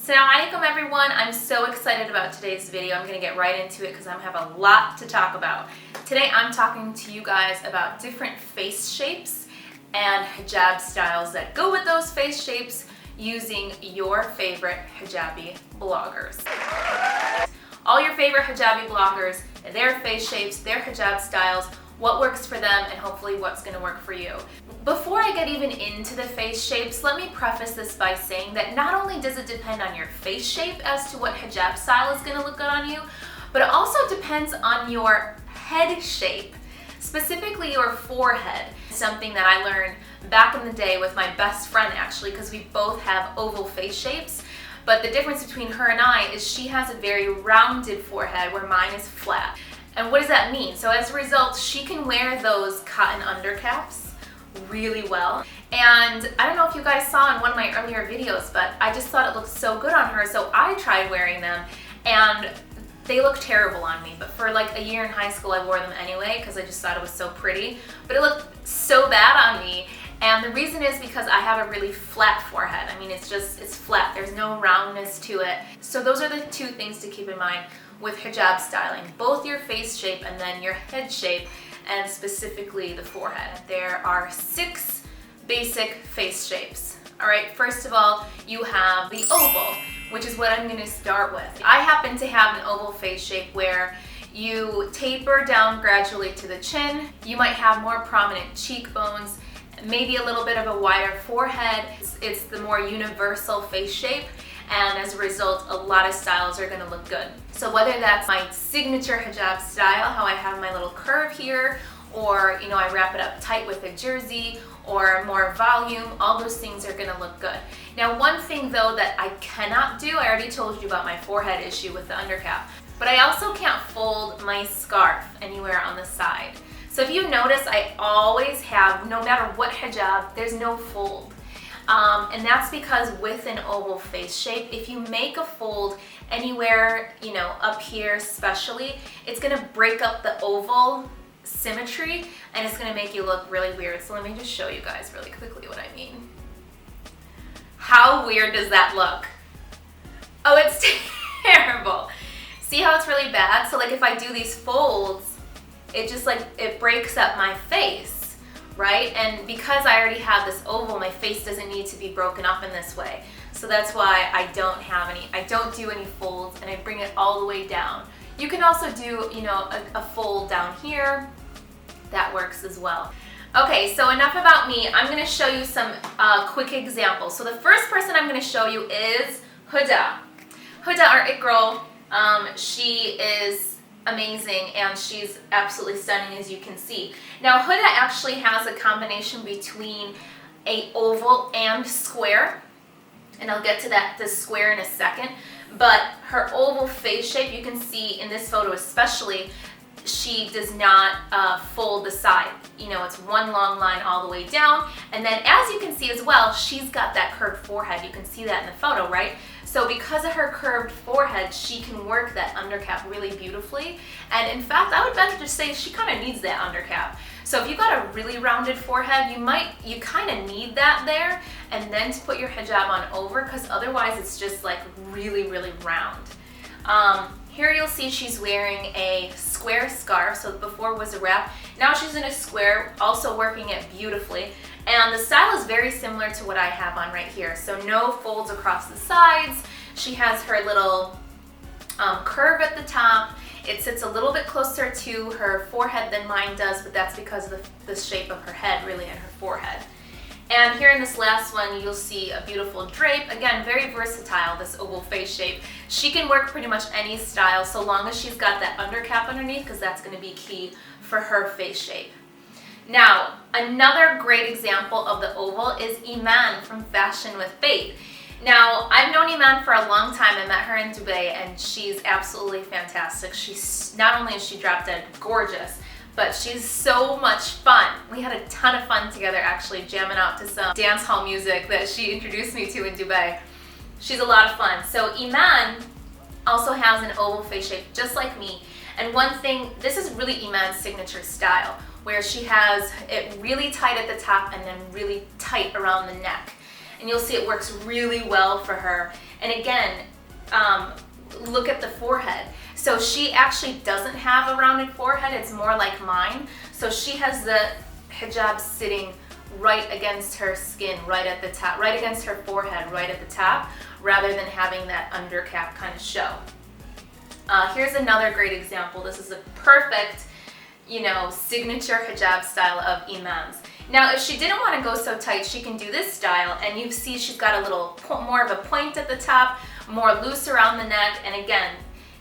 Assalamu alaikum everyone. I'm so excited about today's video. I'm going to get right into it because I have a lot to talk about. Today I'm talking to you guys about different face shapes and hijab styles that go with those face shapes using your favorite hijabi bloggers. All your favorite hijabi bloggers, their face shapes, their hijab styles, what works for them, and hopefully what's going to work for you. Before I get even into the face shapes, let me preface this by saying that not only does it depend on your face shape as to what hijab style is going to look good on you, but it also depends on your head shape, specifically your forehead. Something that I learned back in the day with my best friend actually, because we both have oval face shapes. But the difference between her and I is she has a very rounded forehead where mine is flat. And what does that mean? So as a result, she can wear those cotton undercaps really well. And I don't know if you guys saw in one of my earlier videos, but I just thought it looked so good on her, so I tried wearing them and they look terrible on me. But for like a year in high school I wore them anyway because I just thought it was so pretty. But it looked so bad on me. And the reason is because I have a really flat forehead. I mean, it's flat. There's no roundness to it. So those are the two things to keep in mind with hijab styling. Both your face shape and then your head shape, and specifically the forehead. There are 6 basic face shapes. All right, first of all, you have the oval, which is what I'm gonna start with. I happen to have an oval face shape where you taper down gradually to the chin. You might have more prominent cheekbones, maybe a little bit of a wider forehead. It's the more universal face shape, and as a result, a lot of styles are gonna look good. So whether that's my signature hijab style, how I have my little curve here, or I wrap it up tight with a jersey, or more volume, all those things are gonna look good. Now one thing though that I cannot do, I already told you about my forehead issue with the undercap, but I also can't fold my scarf anywhere on the side. So if you notice, I always have, no matter what hijab, there's no fold. And that's because with an oval face shape, if you make a fold anywhere, up here especially, it's gonna break up the oval symmetry and it's gonna make you look really weird. So let me just show you guys really quickly what I mean. How weird does that look? Oh, it's terrible. See how it's really bad? So like if I do these folds, it just it breaks up my face, right? And because I already have this oval, my face doesn't need to be broken up in this way. So that's why I don't do any folds, and I bring it all the way down. You can also do, a fold down here. That works as well. Okay, so enough about me. I'm gonna show you some quick examples. So the first person I'm gonna show you is Hoda. Hoda, our it girl, she is amazing and she's absolutely stunning, as you can see. Now Hoda actually has a combination between a oval and square, and I'll get to the square in a second. But her oval face shape, you can see in this photo especially, she does not fold the side. It's one long line all the way down, and then as you can see as well, she's got that curved forehead. You can see that in the photo, right? So because of her curved forehead, she can work that undercap really beautifully. And in fact, I would venture to say she kind of needs that undercap. So if you've got a really rounded forehead, you kind of need that there, and then to put your hijab on over, because otherwise it's just really, really round. Here you'll see she's wearing a square scarf. So before was a wrap, now she's in a square, also working it beautifully. And the style is very similar to what I have on right here. So no folds across the sides. She has her little curve at the top. It sits a little bit closer to her forehead than mine does, but that's because of the shape of her head really and her forehead. And here in this last one, you'll see a beautiful drape. Again, very versatile, this oval face shape. She can work pretty much any style so long as she's got that undercap underneath, because that's going to be key for her face shape. Now, another great example of the oval is Imane from Fashion with Faith. Now, I've known Imane for a long time. I met her in Dubai and she's absolutely fantastic. She's not only is she drop dead gorgeous, but she's so much fun. We had a ton of fun together actually, jamming out to some dance hall music that she introduced me to in Dubai. She's a lot of fun. So Imane also has an oval face shape just like me. And one thing, this is really Imane's signature style, where she has it really tight at the top and then really tight around the neck. and you'll see it works really well for her. And again, look at the forehead. So she actually doesn't have a rounded forehead, it's more like mine. So she has the hijab sitting right against her skin, right at the top, right against her forehead, right at the top, rather than having that undercap kind of show. Here's another great example. This is a perfect, you know, signature hijab style of Imane's. Now, if she didn't want to go so tight, she can do this style, and you see she's got a little more of a point at the top, more loose around the neck, and again,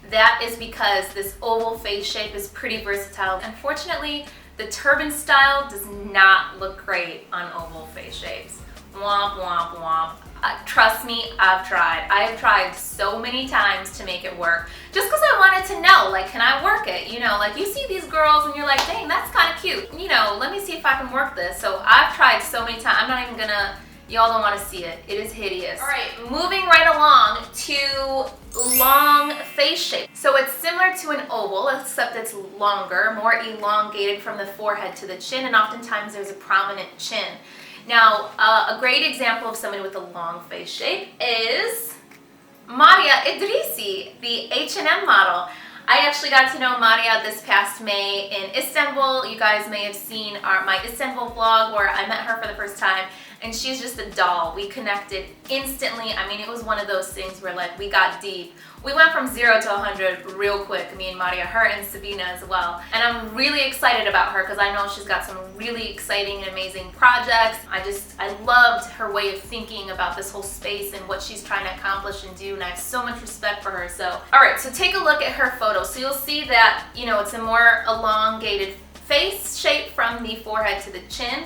that is because this oval face shape is pretty versatile. Unfortunately, the turban style does not look great on oval face shapes. Womp, womp, womp. Trust me, I've tried. I have tried so many times to make it work just because I wanted to know, like, can I work it? You know, like you see these girls and you're like, dang, that's kind of cute. You know, let me see if I can work this. So I've tried so many times. I'm not even gonna, y'all don't want to see it. It is hideous. All right, moving right along to long face shape. So it's similar to an oval, except it's longer, more elongated from the forehead to the chin, and oftentimes there's a prominent chin. Now, a great example of somebody with a long face shape is Mariah Idrissi, the H&M model. I actually got to know Mariah this past May in Istanbul. You guys may have seen my Istanbul vlog where I met her for the first time, and she's just a doll. We connected instantly. I mean, it was one of those things where like we got deep. We went from 0 to 100 real quick, me and Mariah, her and Sabina as well. And I'm really excited about her because I know she's got some really exciting and amazing projects. I loved her way of thinking about this whole space and what she's trying to accomplish and do, and I have so much respect for her. So, all right, so take a look at her photo. So you'll see that, you know, it's a more elongated face shape from the forehead to the chin.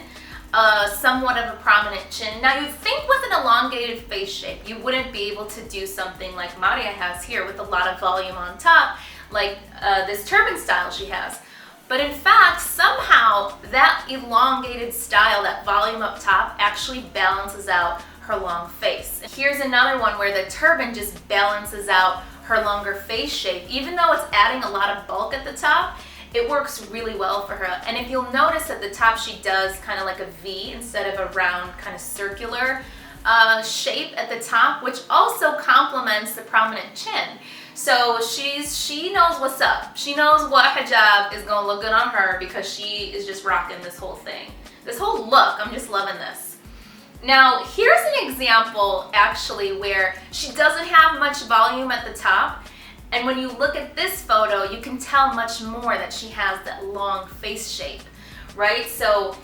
Somewhat of a prominent chin. Now you'd think with an elongated face shape you wouldn't be able to do something like Mariah has here with a lot of volume on top, like this turban style she has. But in fact, somehow that elongated style, that volume up top, actually balances out her long face. Here's another one where the turban just balances out her longer face shape. Even though it's adding a lot of bulk at the top, it works really well for her. And if you'll notice at the top, she does kind of like a V instead of a round kind of circular shape at the top, which also complements the prominent chin. So she knows what's up. She knows what hijab is gonna look good on her because she is just rocking this whole thing. This whole look, I'm just loving this. Now, here's an example actually where she doesn't have much volume at the top. And when you look at this photo, you can tell much more that she has that long face shape, right? So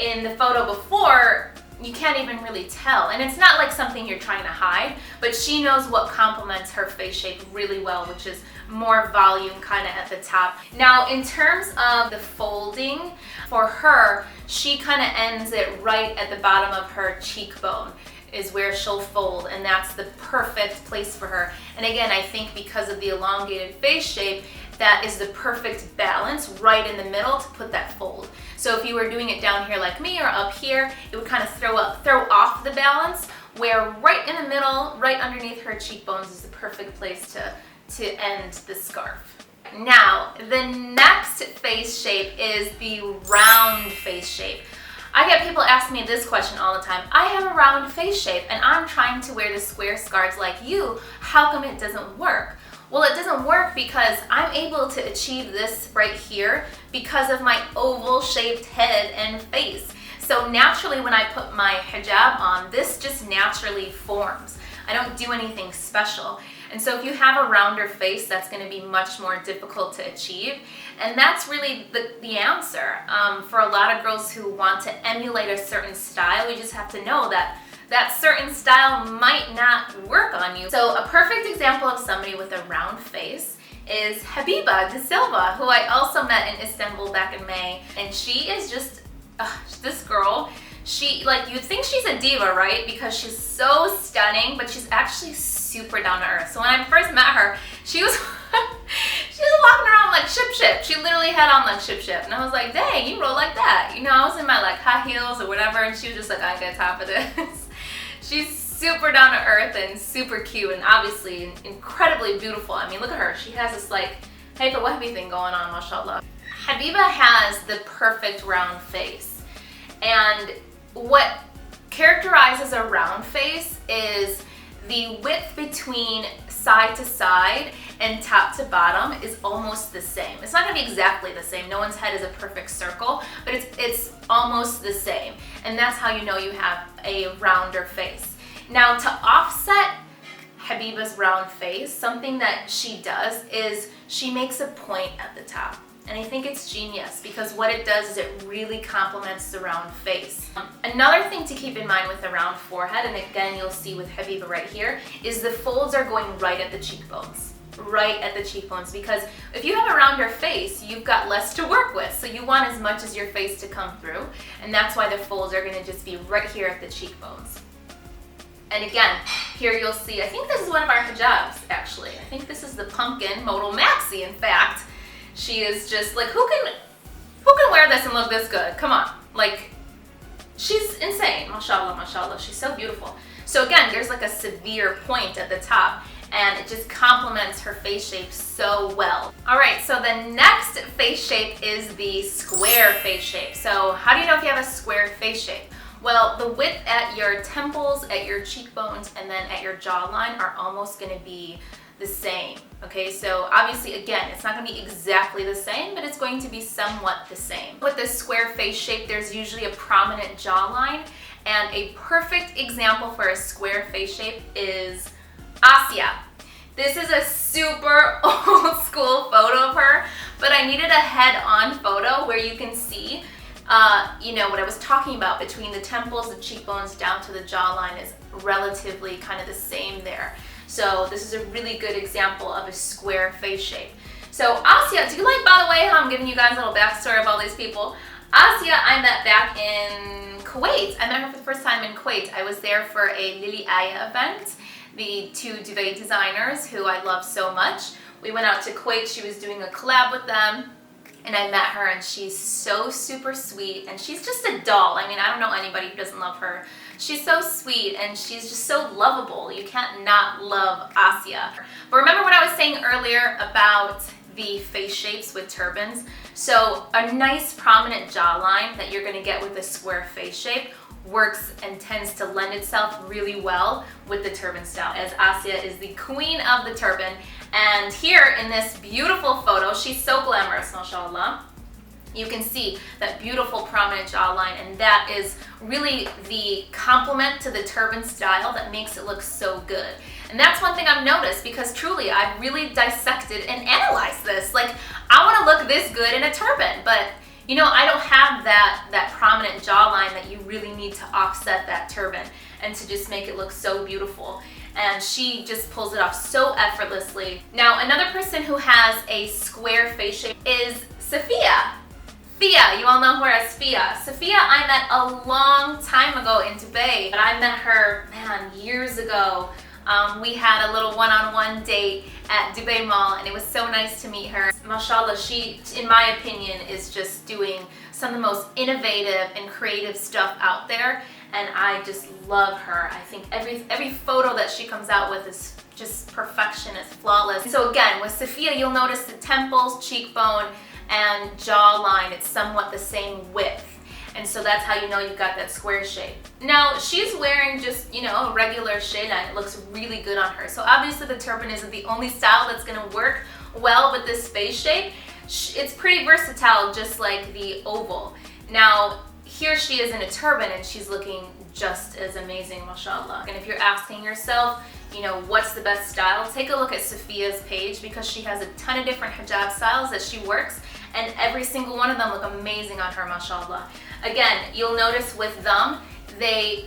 in the photo before, you can't even really tell. And it's not like something you're trying to hide, but she knows what complements her face shape really well, which is more volume kind of at the top. Now, in terms of the folding, for her, she kind of ends it right at the bottom of her cheekbone is where she'll fold, and that's the perfect place for her. And again, I think because of the elongated face shape, that is the perfect balance right in the middle to put that fold. So if you were doing it down here like me or up here, it would kind of throw off the balance, where right in the middle, right underneath her cheekbones is the perfect place to end the scarf. Now, the next face shape is the round face shape. I get people ask me this question all the time. I have a round face shape and I'm trying to wear the square scarves like you. How come it doesn't work? Well, it doesn't work because I'm able to achieve this right here because of my oval shaped head and face. So naturally when I put my hijab on, this just naturally forms. I don't do anything special. And so if you have a rounder face, that's going to be much more difficult to achieve. And that's really the answer. For a lot of girls who want to emulate a certain style, we just have to know that that certain style might not work on you. So a perfect example of somebody with a round face is Habiba Da Silva, who I also met in Istanbul back in May. And she is just, this girl, you'd think she's a diva, right? Because she's so stunning, but she's actually super down to earth. So when I first met her, she was walking around like ship. She literally had on like ship. And I was like, dang, you roll like that. You know, I was in my like high heels or whatever, and she was just like, I got time for this. She's super down to earth and super cute and obviously incredibly beautiful. I mean, look at her. She has this like, hey, the wahhabi thing going on, mashallah. Habiba has the perfect round face. And what characterizes a round face is the width between side to side and top to bottom is almost the same. It's not going to be exactly the same. No one's head is a perfect circle, but it's almost the same. And that's how you know you have a rounder face. Now, to offset Habiba's round face, something that she does is she makes a point at the top. And I think it's genius because what it does is it really complements the round face. Another thing to keep in mind with a round forehead, and again you'll see with Habiba right here, is the folds are going right at the cheekbones. Right at the cheekbones, because if you have a rounder face, you've got less to work with. So you want as much as your face to come through, and that's why the folds are going to just be right here at the cheekbones. And again, here you'll see, I think this is one of our hijabs actually. I think this is the pumpkin modal maxi, in fact. She is just like, who can wear this and look this good? Come on. Like, she's insane. Mashallah, mashallah. She's so beautiful. So again, there's like a severe point at the top, and it just complements her face shape so well. All right, so the next face shape is the square face shape. So how do you know if you have a square face shape? Well, the width at your temples, at your cheekbones, and then at your jawline are almost gonna be the same. Okay, so obviously again, it's not going to be exactly the same, but it's going to be somewhat the same. With this square face shape, there's usually a prominent jawline, and a perfect example for a square face shape is Ascia. This is a super old school photo of her, but I needed a head-on photo where you can see you know, what I was talking about between the temples, the cheekbones, down to the jawline is relatively kind of the same there. So this is a really good example of a square face shape. So Ascia, do you like, by the way, how I'm giving you guys a little backstory of all these people? Ascia, I met back in Kuwait. I met her for the first time in Kuwait. I was there for a Lily Aya event, the two duvet designers who I love so much. We went out to Kuwait. She was doing a collab with them, and I met her, and she's so super sweet, and she's just a doll. I mean, I don't know anybody who doesn't love her. She's so sweet, and she's just so lovable. You can't not love Ascia. But remember what I was saying earlier about the face shapes with turbans? So a nice prominent jawline that you're gonna get with a square face shape works and tends to lend itself really well with the turban style, as Ascia is the queen of the turban. And here in this beautiful photo, she's so glamorous, mashallah. You can see that beautiful prominent jawline, and that is really the complement to the turban style that makes it look so good. And that's one thing I've noticed, because truly I've really dissected and analyzed this. Like, I want to look this good in a turban, but you know, I don't have that prominent jawline that you really need to offset that turban and to just make it look so beautiful. And she just pulls it off so effortlessly. Now, another person who has a square face shape is Saufeeya. Fia, you all know her as Fia. Saufeeya I met a long time ago in Dubai, but I met her, man, years ago. We had a little one-on-one date at Dubai Mall, and it was so nice to meet her. Mashallah, she, in my opinion, is just doing some of the most innovative and creative stuff out there, and I just love her. I think every photo that she comes out with is just perfection, it's flawless. So again, with Saufeeya, you'll notice the temples, cheekbone, and jawline, it's somewhat the same width. And so that's how you know you've got that square shape. Now, she's wearing just, you know, a regular shade, and it looks really good on her. So obviously the turban isn't the only style that's gonna work well with this face shape. It's pretty versatile, just like the oval. Now, here she is in a turban, and she's looking just as amazing, mashallah. And if you're asking yourself, you know, what's the best style, take a look at Saufeeya's page, because she has a ton of different hijab styles that she works, and every single one of them look amazing on her, mashallah. Again, you'll notice with them,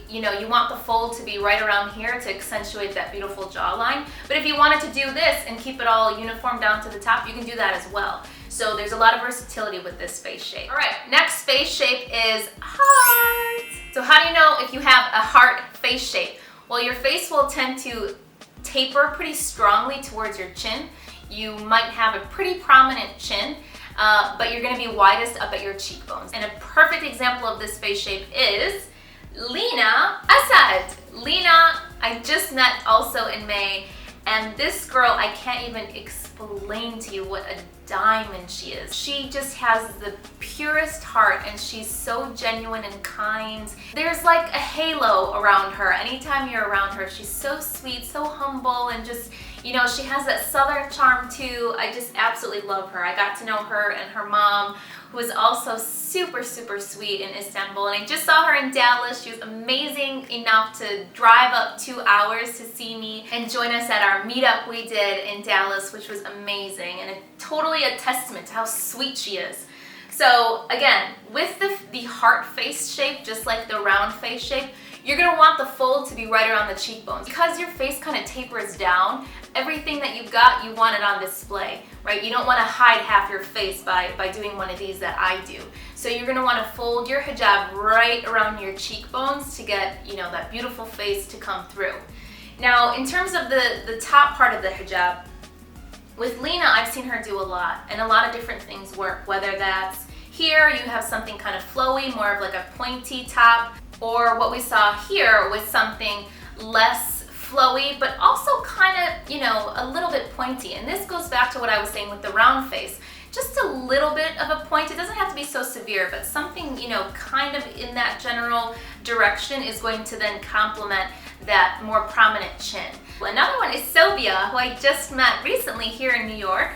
you know, you want the fold to be right around here to accentuate that beautiful jawline. But if you wanted to do this and keep it all uniform down to the top, you can do that as well. So there's a lot of versatility with this face shape. All right, next face shape is heart. So how do you know if you have a heart face shape? Well, your face will tend to taper pretty strongly towards your chin. You might have a pretty prominent chin, but you're gonna be widest up at your cheekbones. And a perfect example of this face shape is Leena Asad. Leena, I just met also in May, And this girl, I can't even explain to you what a diamond she is. She just has the purest heart, and she's so genuine and kind. There's like a halo around her. Anytime you're around her, she's so sweet, so humble, and just, you know, she has that southern charm too. I just absolutely love her. I got to know her and her mom, who is also super, super sweet in Istanbul. And I just saw her in Dallas. She was amazing enough to drive up 2 hours to see me and join us at our meetup we did in Dallas, which was amazing and totally a testament to how sweet she is. So again, with the heart face shape, just like the round face shape, you're gonna want the fold to be right around the cheekbones. Because your face kind of tapers down, everything that you've got, you want it on display, right? You don't want to hide half your face by doing one of these that I do. So you're gonna want to fold your hijab right around your cheekbones to get, you know, that beautiful face to come through. Now, in terms of the top part of the hijab, with Leena, I've seen her do a lot, and a lot of different things work, whether that's here, you have something kind of flowy, more of like a pointy top, or what we saw here with something less flowy, but also kind of, you know, a little bit pointy. And this goes back to what I was saying with the round face. Just a little bit of a point. It doesn't have to be so severe, but something, you know, kind of in that general direction is going to then complement that more prominent chin. Another one is Sobia, who I just met recently here in New York.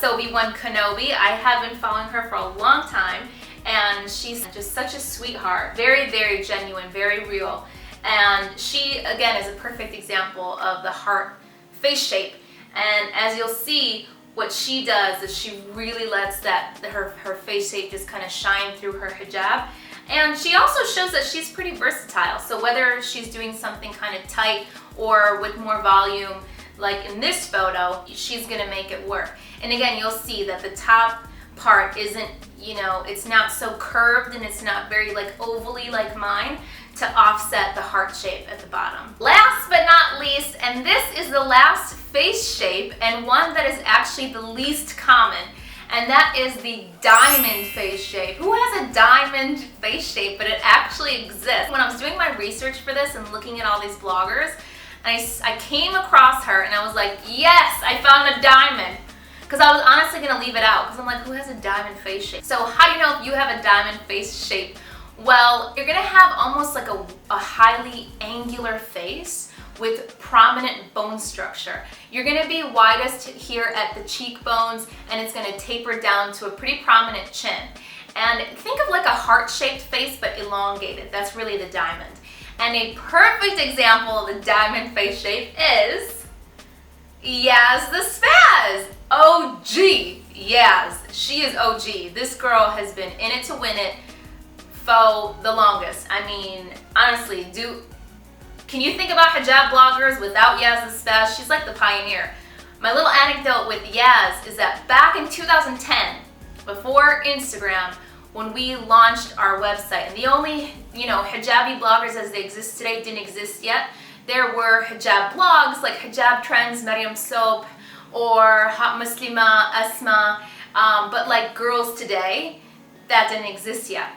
Sobi One Kenobi. I have been following her for a long time, and she's just such a sweetheart. Very, very genuine, very real. And she, again, is a perfect example of the heart face shape. And as you'll see, what she does is she really lets her face shape just kind of shine through her hijab. And she also shows that she's pretty versatile. So whether she's doing something kind of tight or with more volume, like in this photo, she's gonna make it work. And again, you'll see that the top part isn't, you know, it's not so curved and it's not very like ovally like mine to offset the heart shape at the bottom. Last but not least, and this is the last face shape and one that is actually the least common, and that is the diamond face shape. Who has a diamond face shape? But it actually exists. When I was doing my research for this and looking at all these bloggers, I came across her and I was like, yes, I found a diamond. Because I was honestly gonna leave it out because I'm like, who has a diamond face shape? So how do you know if you have a diamond face shape? Well, you're gonna have almost like a highly angular face with prominent bone structure. You're gonna be widest here at the cheekbones, and it's gonna taper down to a pretty prominent chin. And think of like a heart-shaped face, but elongated. That's really the diamond. And a perfect example of the diamond face shape is Yaz the Spaz. OG. Yaz. She is OG. This girl has been in it to win it for the longest. I mean, honestly, can you think about hijab bloggers without Yaz the Spaz? She's like the pioneer. My little anecdote with Yaz is that back in 2010, before Instagram, when we launched our website, and the only, you know, hijabi bloggers as they exist today didn't exist yet. There were hijab blogs like Hijab Trends, Mariam Soap, or Hot Muslima, Asma, but like Girls Today, that didn't exist yet.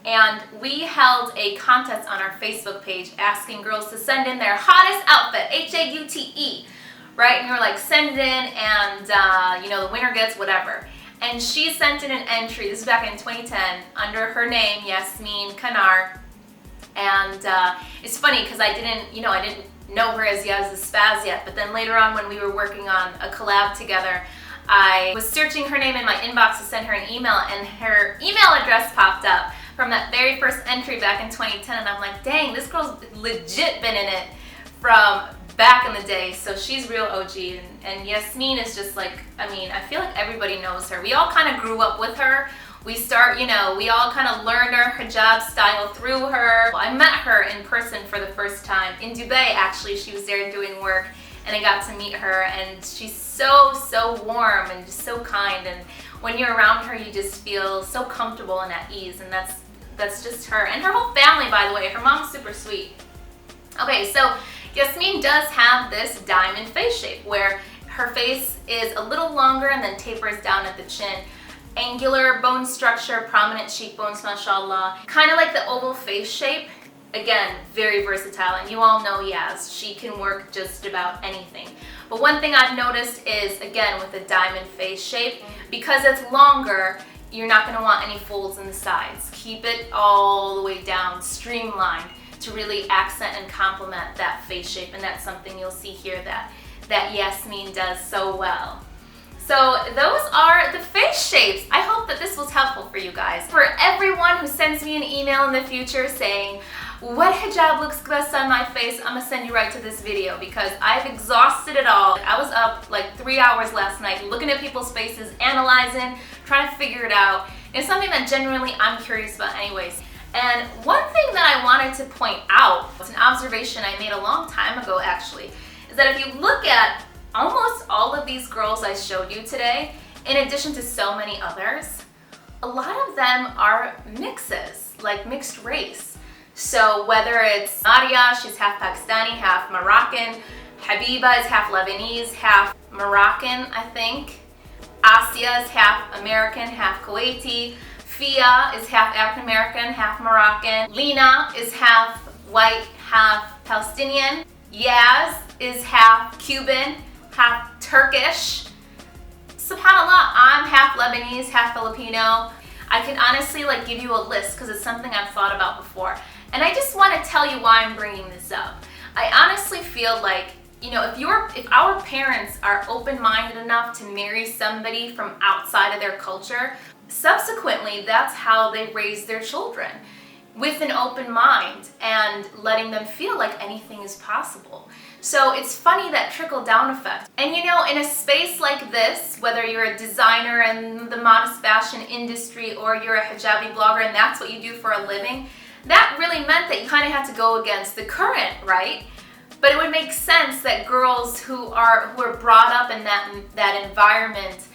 And we held a contest on our Facebook page asking girls to send in their hottest outfit, H-A-U-T-E, right? And we were like, send it in, and you know, the winner gets whatever. And she sent in an entry, this is back in 2010, under her name, Yasmin Kanar. And it's funny because I didn't know her as Yaz the Spaz yet, but then later on when we were working on a collab together, I was searching her name in my inbox to send her an email, and her email address popped up from that very first entry back in 2010, and I'm like, dang, this girl's legit been in it from back in the day. So she's real OG, and Yasmin is just like, I mean, I feel like everybody knows her. We all kind of grew up with her. We all kind of learned our hijab style through her. I met her in person for the first time in Dubai, actually. She was there doing work, and I got to meet her, and she's so, so warm and just so kind, and when you're around her, you just feel so comfortable and at ease, and that's just her. And her whole family, by the way, her mom's super sweet. Okay, so Yasmin does have this diamond face shape where her face is a little longer and then tapers down at the chin. Angular bone structure, prominent cheekbones, mashallah. Kind of like the oval face shape. again, very versatile, and you all know Yaz, she can work just about anything. But one thing I've noticed is, again, with the diamond face shape, because it's longer, you're not going to want any folds in the sides. Keep it all the way down, streamlined, to really accent and complement that face shape, and that's something you'll see here that Yasmin does so well. So those are the face shapes. I hope that this was helpful for you guys. For everyone who sends me an email in the future saying, what hijab looks best on my face, I'm gonna send you right to this video because I've exhausted it all. I was up like 3 hours last night looking at people's faces, analyzing, trying to figure it out. It's something that genuinely I'm curious about anyways. And one thing that I wanted to point out, it's an observation I made a long time ago actually, is that if you look at almost all of these girls I showed you today, in addition to so many others, a lot of them are mixes, like mixed race. So whether it's Nadia, she's half Pakistani, half Moroccan. Habiba is half Lebanese, half Moroccan, I think. Ascia is half American, half Kuwaiti. Fia is half African American, half Moroccan. Leena is half white, half Palestinian. Yaz is half Cuban, half Turkish. SubhanAllah, I'm half Lebanese, half Filipino. I can honestly give you a list because it's something I've thought about before. And I just want to tell you why I'm bringing this up. I honestly feel like, if our parents are open-minded enough to marry somebody from outside of their culture, subsequently that's how they raise their children, with an open mind and letting them feel like anything is possible. So it's funny, that trickle-down effect. And in a space like this, whether you're a designer in the modest fashion industry or you're a hijabi blogger and that's what you do for a living, that really meant that you kind of had to go against the current, right? But it would make sense that girls who are brought up in that environment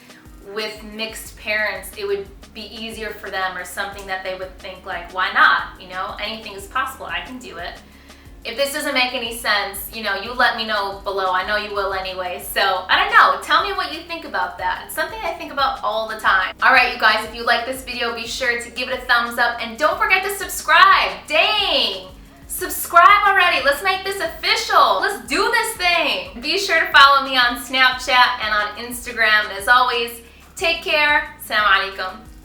with mixed parents, it would be easier for them, or something that they would think like, why not? Anything is possible, I can do it. If this doesn't make any sense, you let me know below. I know you will anyway. So, I don't know. Tell me what you think about that. It's something I think about all the time. Alright, you guys, if you like this video, be sure to give it a thumbs up. And don't forget to subscribe. Dang! Subscribe already. Let's make this official. Let's do this thing. Be sure to follow me on Snapchat and on Instagram. As always, take care. Assalamu alaikum.